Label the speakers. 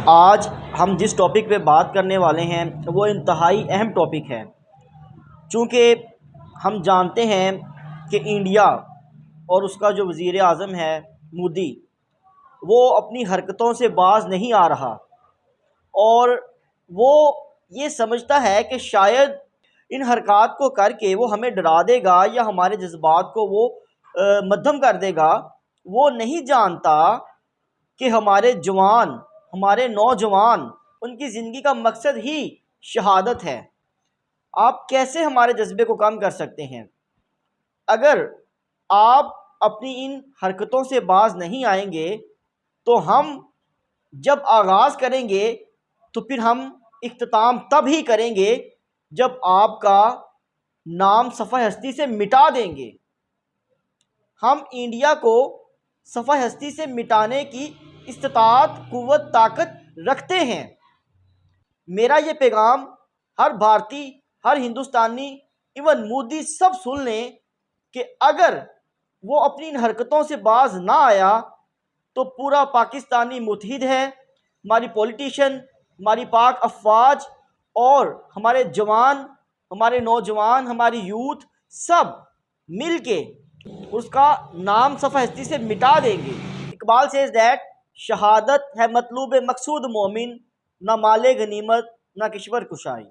Speaker 1: آج ہم جس ٹاپک پہ بات کرنے والے ہیں وہ انتہائی اہم ٹاپک ہے، چونکہ ہم جانتے ہیں کہ انڈیا اور اس کا جو وزیر اعظم ہے مودی، وہ اپنی حرکتوں سے باز نہیں آ رہا، اور وہ یہ سمجھتا ہے کہ شاید ان حرکات کو کر کے وہ ہمیں ڈرا دے گا یا ہمارے جذبات کو وہ مدھم کر دے گا۔ وہ نہیں جانتا کہ ہمارے جوان، ہمارے نوجوان، ان کی زندگی کا مقصد ہی شہادت ہے۔ آپ کیسے ہمارے جذبے کو کم کر سکتے ہیں؟ اگر آپ اپنی ان حرکتوں سے باز نہیں آئیں گے تو ہم جب آغاز کریں گے تو پھر ہم اختتام تب ہی کریں گے جب آپ کا نام صفحہ ہستی سے مٹا دیں گے۔ ہم انڈیا کو صفحہ ہستی سے مٹانے کی استطاعت، قوت، طاقت رکھتے ہیں۔ میرا یہ پیغام ہر بھارتی، ہر ہندوستانی، ایون مودی سب سن لیں کہ اگر وہ اپنی ان حرکتوں سے باز نہ آیا تو پورا پاکستانی متحد ہے۔ ہماری پولیٹیشین، ہماری پاک افواج اور ہمارے جوان، ہمارے نوجوان، ہماری یوتھ سب مل کے اس کا نام صفحہ ہستی سے مٹا دیں گے۔ اقبال says that شہادت ہے مطلوب مقصود مومن، نہ مال غنیمت نہ کشور کشائی۔